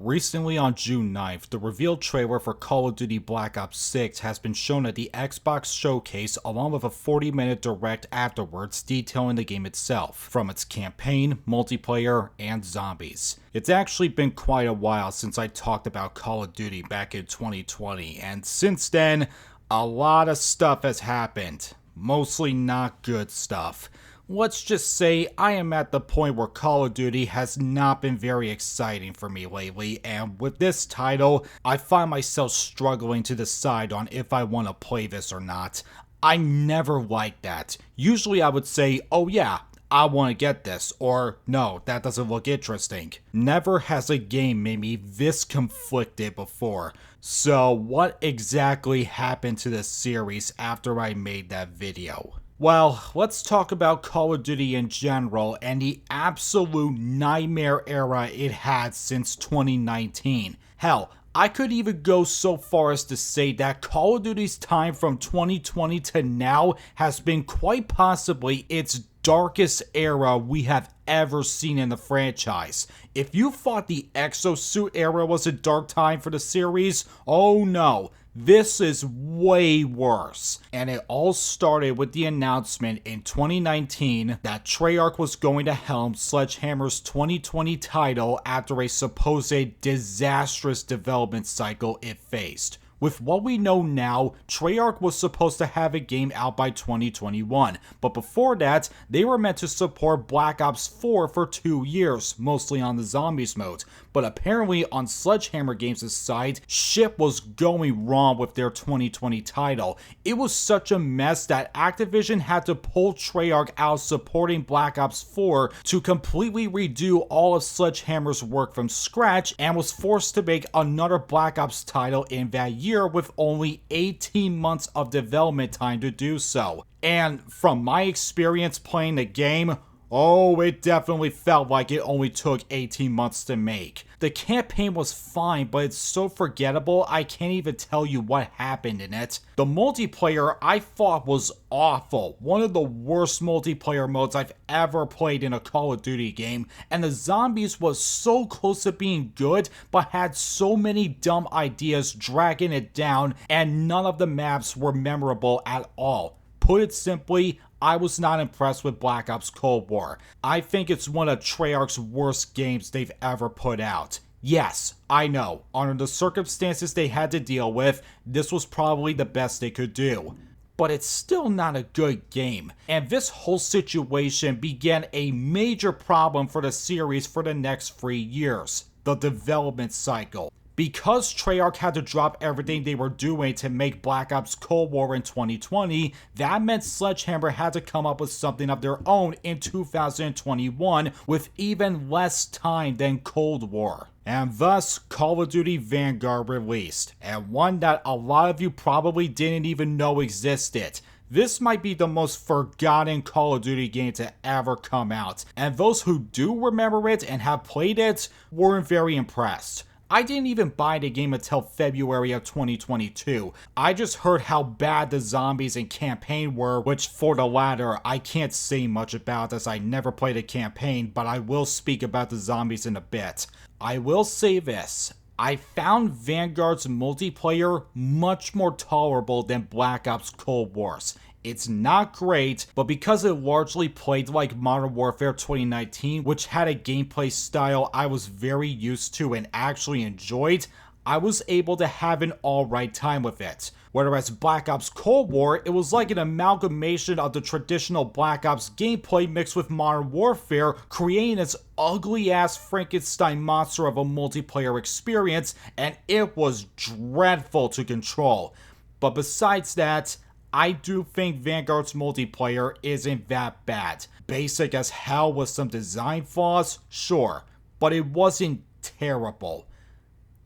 Recently on June 9th, the revealed trailer for Call of Duty Black Ops 6 has been shown at the Xbox Showcase along with a 40-minute direct afterwards detailing the game itself, from its campaign, multiplayer, and zombies. It's actually been quite a while since I talked about Call of Duty back in 2020, and since then, a lot of stuff has happened. Mostly not good stuff. Let's just say I am at the point where Call of Duty has not been very exciting for me lately, and with this title, I find myself struggling to decide on if I want to play this or not. I never like that. Usually I would say, oh yeah, I want to get this, or no, that doesn't look interesting. Never has a game made me this conflicted before. So what exactly happened to this series after I made that video? Well, let's talk about Call of Duty in general and the absolute nightmare era it had since 2019. Hell, I could even go so far as to say that Call of Duty's time from 2020 to now has been quite possibly its darkest era we have ever seen in the franchise. If you thought the Exosuit era was a dark time for the series, oh no. This is way worse, and it all started with the announcement in 2019 that Treyarch was going to helm Sledgehammer's 2020 title after a supposed disastrous development cycle it faced. With what we know now, Treyarch was supposed to have a game out by 2021, but before that, they were meant to support Black Ops 4 for 2 years, mostly on the Zombies mode. But apparently on Sledgehammer Games' side, shit was going wrong with their 2020 title. It was such a mess that Activision had to pull Treyarch out supporting Black Ops 4 to completely redo all of Sledgehammer's work from scratch, and was forced to make another Black Ops title in that year with only 18 months of development time to do so. And from my experience playing the game, oh, it definitely felt like it only took 18 months to make. The campaign was fine, but it's so forgettable I can't even tell you what happened in it. The multiplayer I thought was awful, one of the worst multiplayer modes I've ever played in a Call of Duty game, and the zombies was so close to being good, but had so many dumb ideas dragging it down, and none of the maps were memorable at all. Put it simply, I was not impressed with Black Ops Cold War. I think it's one of Treyarch's worst games they've ever put out. Yes, I know, under the circumstances they had to deal with, this was probably the best they could do. But it's still not a good game, and this whole situation began a major problem for the series for the next 3 years, the development cycle. Because Treyarch had to drop everything they were doing to make Black Ops Cold War in 2020, that meant Sledgehammer had to come up with something of their own in 2021 with even less time than Cold War. And thus, Call of Duty Vanguard released, and one that a lot of you probably didn't even know existed. This might be the most forgotten Call of Duty game to ever come out, and those who do remember it and have played it weren't very impressed. I didn't even buy the game until February of 2022. I just heard how bad the zombies and campaign were, which for the latter, I can't say much about as I never played a campaign, but I will speak about the zombies in a bit. I will say this. I found Vanguard's multiplayer much more tolerable than Black Ops Cold Wars. It's not great, but because it largely played like Modern Warfare 2019, which had a gameplay style I was very used to and actually enjoyed, I was able to have an alright time with it. Whereas Black Ops Cold War, it was like an amalgamation of the traditional Black Ops gameplay mixed with Modern Warfare, creating this ugly-ass Frankenstein monster of a multiplayer experience, and it was dreadful to control. But besides that, I do think Vanguard's multiplayer isn't that bad. Basic as hell with some design flaws, sure, but it wasn't terrible.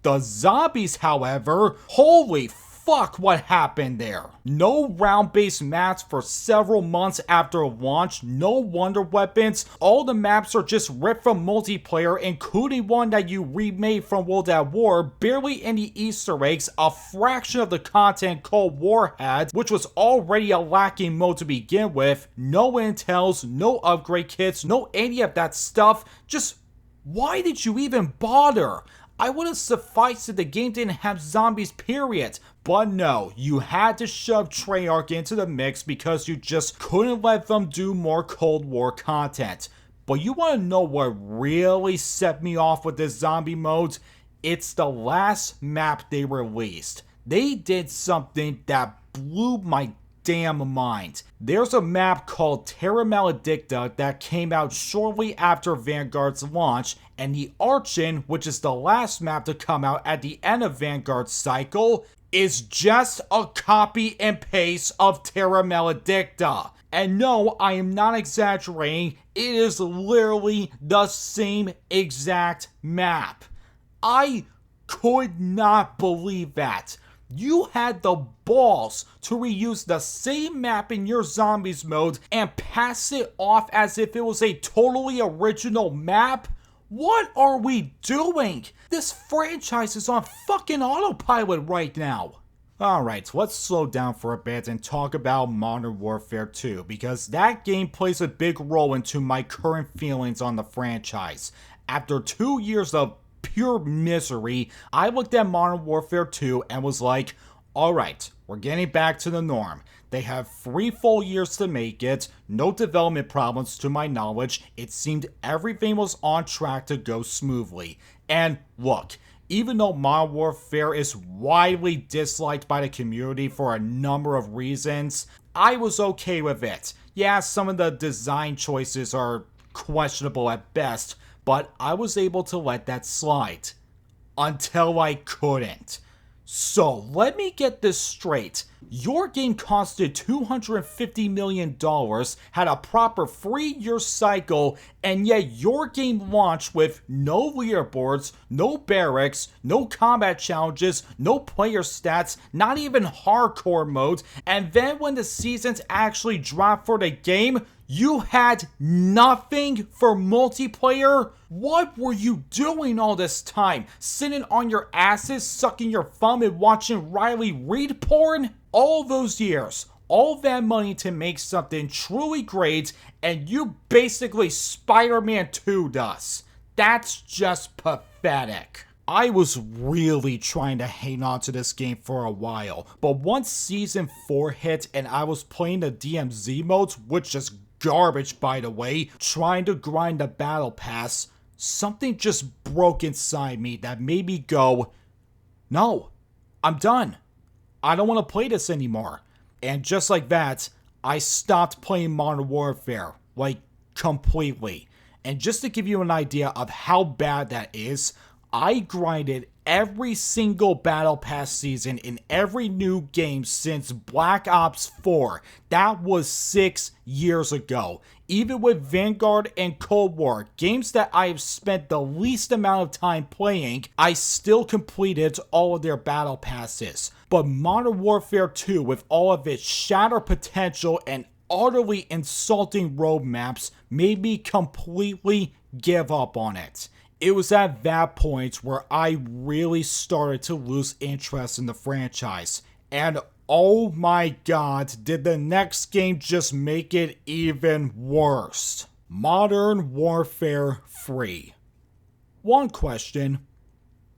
The zombies, however, holy fuck what happened there. No round-based maps for several months after launch, no wonder weapons, all the maps are just ripped from multiplayer, including one that you remade from World at War, barely any Easter eggs, a fraction of the content Cold War had, which was already a lacking mode to begin with, no intels, no upgrade kits, no any of that stuff. Just why did you even bother? I would have sufficed if the game didn't have zombies, period. But no, you had to shove Treyarch into the mix because you just couldn't let them do more Cold War content. But you want to know what really set me off with this zombie mode? It's the last map they released. They did something that blew my damn mind. There's a map called Terra Maledicta that came out shortly after Vanguard's launch, and the Archon, which is the last map to come out at the end of Vanguard's cycle, is just a copy and paste of Terra Maledicta. And no, I am not exaggerating, it is literally the same exact map. I could not believe that. You had the balls to reuse the same map in your zombies mode and pass it off as if it was a totally original map? What are we doing? This franchise is on fucking autopilot right now. Alright, let's slow down for a bit and talk about Modern Warfare 2, because that game plays a big role into my current feelings on the franchise. After 2 years of pure misery, I looked at Modern Warfare 2 and was like, alright, we're getting back to the norm. They have 3 full years to make it, no development problems to my knowledge, it seemed everything was on track to go smoothly. And look, even though Modern Warfare is widely disliked by the community for a number of reasons, I was okay with it. Yeah, some of the design choices are questionable at best, but I was able to let that slide. Until I couldn't. So, let me get this straight. Your game costed $250 million, had a proper 3-year cycle, and yet your game launched with no leaderboards, no barracks, no combat challenges, no player stats, not even hardcore mode, and then when the seasons actually dropped for the game, you had nothing for multiplayer? What were you doing all this time? Sitting on your asses, sucking your thumb and watching Riley Reid porn? All those years, all that money to make something truly great, and you basically Spider-Man 2'd us. That's just pathetic. I was really trying to hang on to this game for a while, but once Season 4 hit and I was playing the DMZ modes, which is garbage by the way, trying to grind the battle pass, something just broke inside me that made me go, no, I'm done. I don't want to play this anymore. And just like that, I stopped playing Modern Warfare, like completely. And just to give you an idea of how bad that is, I grinded every single Battle Pass season in every new game since Black Ops 4. That was 6 years ago. Even with Vanguard and Cold War, games that I have spent the least amount of time playing, I still completed all of their Battle Passes. But Modern Warfare 2, with all of its shatter potential and utterly insulting roadmaps, made me completely give up on it. It was at that point where I really started to lose interest in the franchise. And oh my god, did the next game just make it even worse. Modern Warfare 3. One question,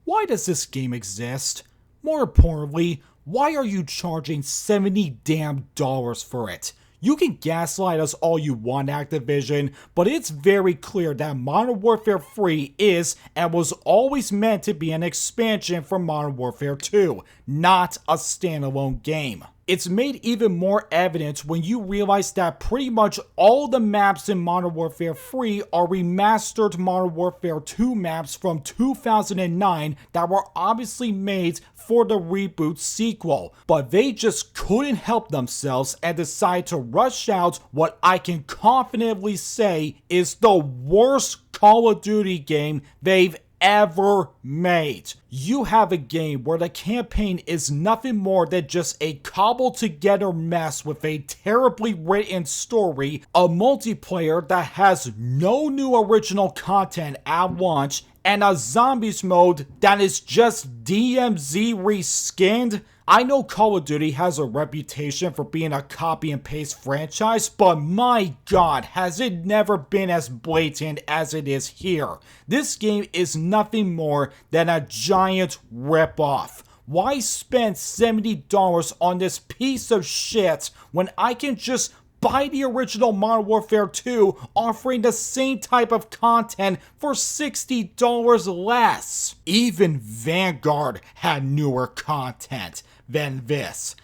why does this game exist? More importantly, why are you charging $70 damn for it? You can gaslight us all you want, Activision, but it's very clear that Modern Warfare 3 is and was always meant to be an expansion for Modern Warfare 2, not a standalone game. It's made even more evident when you realize that pretty much all the maps in Modern Warfare 3 are remastered Modern Warfare 2 maps from 2009 that were obviously made for the reboot sequel, but they just couldn't help themselves and decided to rush out what I can confidently say is the worst Call of Duty game they've ever made. You have a game where the campaign is nothing more than just a cobbled together mess with a terribly written story, a multiplayer that has no new original content at launch, and a zombies mode that is just DMZ reskinned. I know Call of Duty has a reputation for being a copy and paste franchise, but my god, has it never been as blatant as it is here. This game is nothing more than a giant ripoff. Why spend $70 on this piece of shit when I can just buy the original Modern Warfare 2 offering the same type of content for $60 less? Even Vanguard had newer content than this.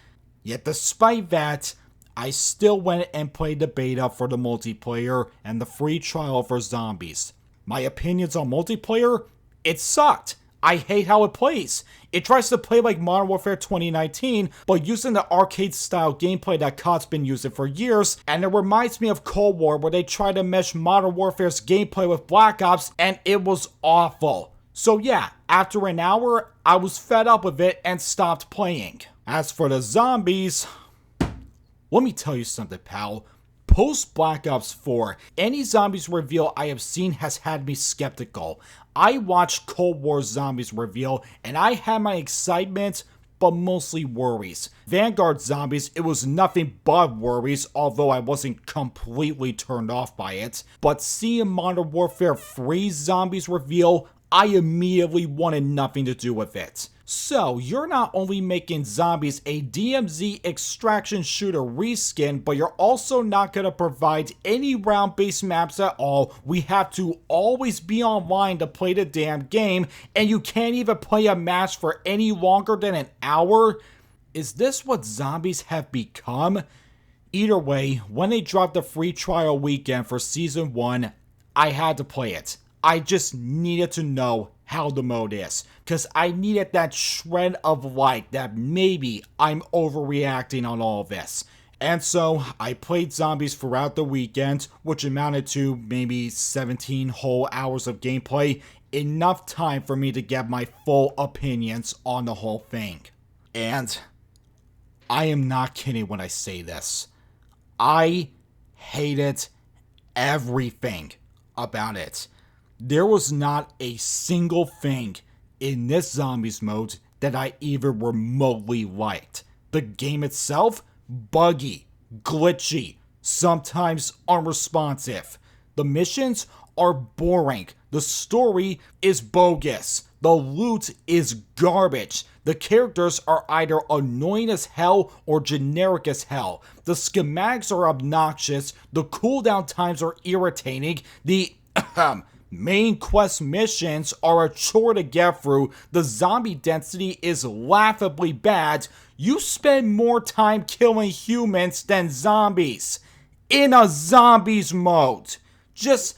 Yet despite that, I still went and played the beta for the multiplayer and the free trial for Zombies. My opinions on multiplayer? It sucked. I hate how it plays. It tries to play like Modern Warfare 2019, but using the arcade-style gameplay that COD's been using for years, and it reminds me of Cold War where they try to mesh Modern Warfare's gameplay with Black Ops, and it was awful. So yeah, after an hour, I was fed up with it and stopped playing. As for the Zombies, let me tell you something, pal. Post Black Ops 4, any Zombies reveal I have seen has had me skeptical. I watched Cold War Zombies reveal, and I had my excitement, but mostly worries. Vanguard Zombies, it was nothing but worries, although I wasn't completely turned off by it. But seeing Modern Warfare 3 Zombies reveal, I immediately wanted nothing to do with it. So, you're not only making Zombies a DMZ extraction shooter reskin, but you're also not going to provide any round-based maps at all. We have to always be online to play the damn game, and you can't even play a match for any longer than an hour? Is this what Zombies have become? Either way, when they dropped the free trial weekend for Season 1, I had to play it. I just needed to know how the mode is, because I needed that shred of light that maybe I'm overreacting on all of this. And so I played Zombies throughout the weekend, which amounted to maybe 17 whole hours of gameplay, enough time for me to get my full opinions on the whole thing. And I am not kidding when I say this. I hated everything about it. There was not a single thing in this Zombies mode that I even remotely liked. The game itself, buggy, glitchy, sometimes unresponsive. The missions are boring. The story is bogus. The loot is garbage. The characters are either annoying as hell or generic as hell. The schematics are obnoxious. The cooldown times are irritating. The main quest missions are a chore to get through. The zombie density is laughably bad. You spend more time killing humans than zombies in a zombies mode. Just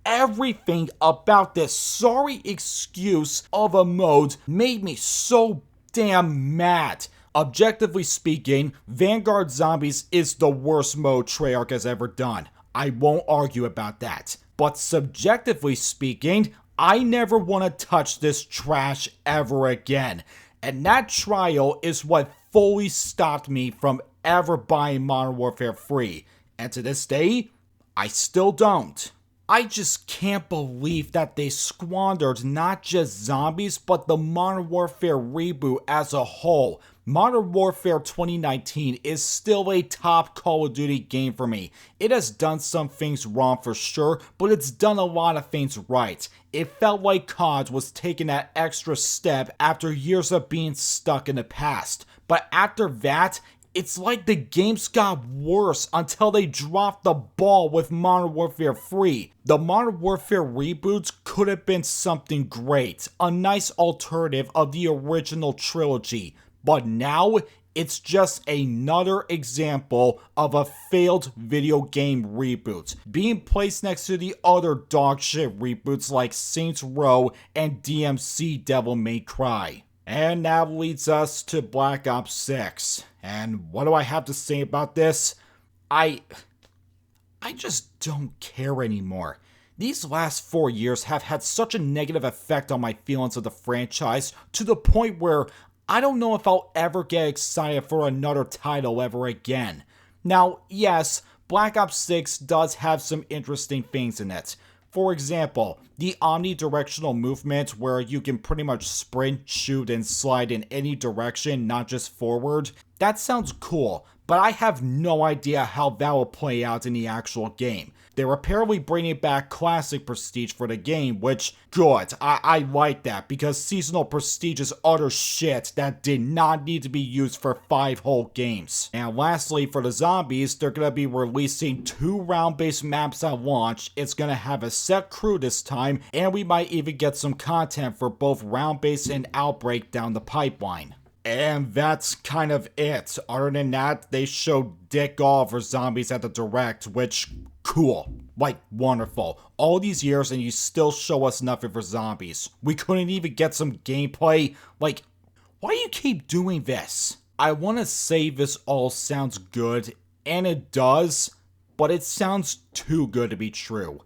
everything about this sorry excuse of a mode made me so damn mad. Objectively speaking, Vanguard Zombies is the worst mode Treyarch has ever done. I won't argue about that. But subjectively speaking, I never want to touch this trash ever again. And that trial is what fully stopped me from ever buying Modern Warfare 3. And to this day, I still don't. I just can't believe that they squandered not just Zombies, but the Modern Warfare reboot as a whole. Modern Warfare 2019 is still a top Call of Duty game for me. It has done some things wrong for sure, but it's done a lot of things right. It felt like COD was taking that extra step after years of being stuck in the past. But after that, it's like the games got worse until they dropped the ball with Modern Warfare 3. The Modern Warfare reboots could have been something great, a nice alternative of the original trilogy. But now, it's just another example of a failed video game reboot, being placed next to the other dogshit reboots like Saints Row and DMC Devil May Cry. And that leads us to Black Ops 6. And what do I have to say about this? I just don't care anymore. These last 4 years have had such a negative effect on my feelings of the franchise to the point where I don't know if I'll ever get excited for another title ever again. Now, yes, Black Ops 6 does have some interesting things in it. for example, the omnidirectional movement where you can pretty much sprint, shoot, and slide in any direction, not just forward. That sounds cool, but I have no idea how that will play out in the actual game. They're apparently bringing back classic prestige for the game, which, good, I like that, because seasonal prestige is utter shit that did not need to be used for 5 whole games. And lastly, for the zombies, they're gonna be releasing 2 round-based maps at launch. It's gonna have a set crew this time, and we might even get some content for both round-based and Outbreak down the pipeline. And that's kind of it. Other than that, they showed dick all for zombies at the Direct, which, cool. Like, wonderful. All these years and you still show us nothing for zombies. We couldn't even get some gameplay. Like, why do you keep doing this? I want to say this all sounds good, and it does, but it sounds too good to be true.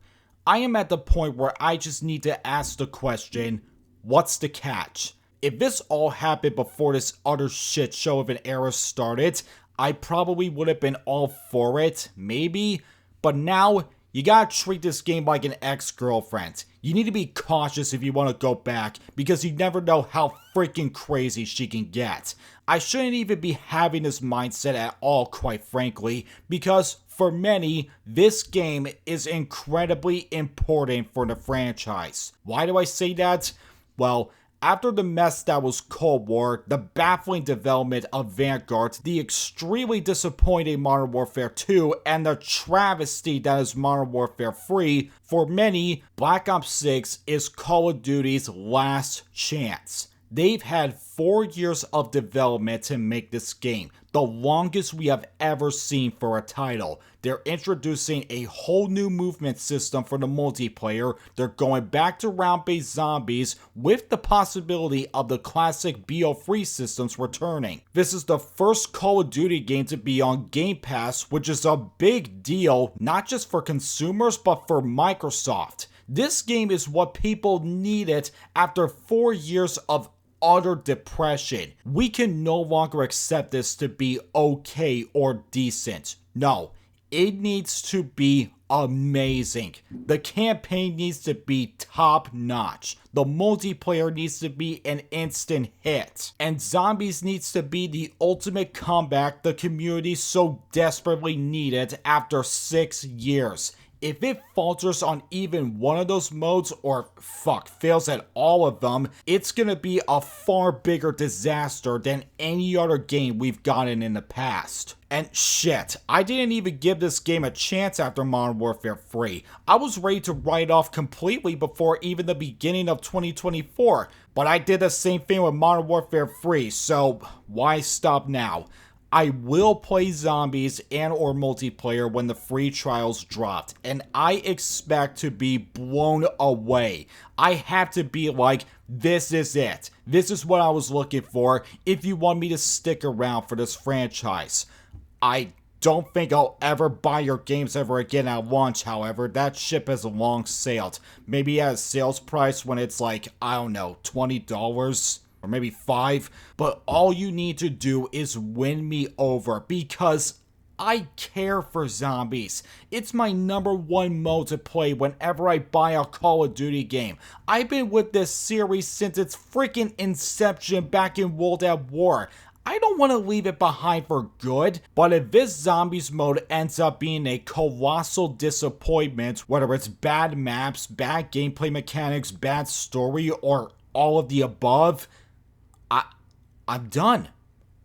I am at the point where I just need to ask the question, what's the catch? If this all happened before this utter shit show of an era started, I probably would have been all for it, maybe. But now, you gotta treat this game like an ex-girlfriend. You need to be cautious if you want to go back, because you never know how freaking crazy she can get. I shouldn't even be having this mindset at all, quite frankly, because for many, this game is incredibly important for the franchise. Why do I say that? Well, after the mess that was Cold War, the baffling development of Vanguard, the extremely disappointing Modern Warfare 2, and the travesty that is Modern Warfare 3, for many, Black Ops 6 is Call of Duty's last chance. They've had 4 years of development to make this game, the longest we have ever seen for a title. They're introducing a whole new movement system for the multiplayer. They're going back to round-based zombies with the possibility of the classic BO3 systems returning. This is the first Call of Duty game to be on Game Pass, which is a big deal, not just for consumers, but for Microsoft. This game is what people needed after 4 years of utter depression. We can no longer accept this to be okay or decent. No, it needs to be amazing. The campaign needs to be top notch. The multiplayer needs to be an instant hit. And zombies needs to be the ultimate comeback the community so desperately needed after 6 years. If it falters on even one of those modes, or fails at all of them, it's gonna be a far bigger disaster than any other game we've gotten in the past. And shit, I didn't even give this game a chance after Modern Warfare 3. I was ready to write off completely before even the beginning of 2024, but I did the same thing with Modern Warfare 3, so why stop now? I will play zombies and or multiplayer when the free trials dropped, and I expect to be blown away. I have to be like, this is it. This is what I was looking for if you want me to stick around for this franchise. I don't think I'll ever buy your games ever again at launch, however. That ship has long sailed. Maybe at a sales price when it's like, I don't know, $20? Or maybe $5, but all you need to do is win me over, because I care for zombies. It's my #1 mode to play whenever I buy a Call of Duty game. I've been with this series since its freaking inception back in World at War. I don't want to leave it behind for good, but if this zombies mode ends up being a colossal disappointment, whether it's bad maps, bad gameplay mechanics, bad story, or all of the above, I'm done.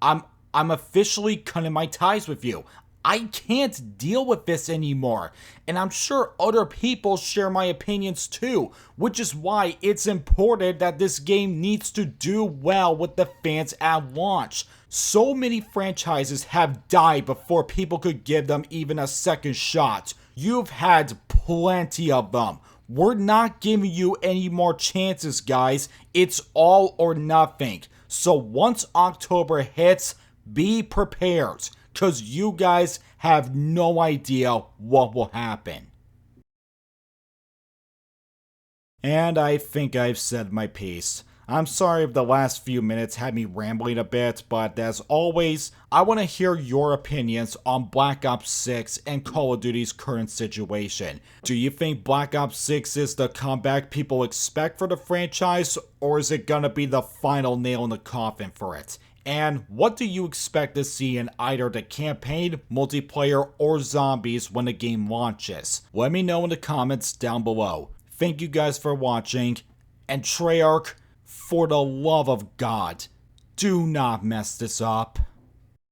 I'm officially cutting my ties with you. I can't deal with this anymore. And I'm sure other people share my opinions too, which is why it's important that this game needs to do well with the fans at launch. So many franchises have died before people could give them even a second shot. You've had plenty of them. We're not giving you any more chances, guys. It's all or nothing. So once October hits, be prepared, because you guys have no idea what will happen. And I think I've said my piece. I'm sorry if the last few minutes had me rambling a bit, but as always, I want to hear your opinions on Black Ops 6 and Call of Duty's current situation. Do you think Black Ops 6 is the comeback people expect for the franchise, or is it gonna be the final nail in the coffin for it? And what do you expect to see in either the campaign, multiplayer, or zombies when the game launches? Let me know in the comments down below. Thank you guys for watching, and Treyarch, for the love of God, do not mess this up.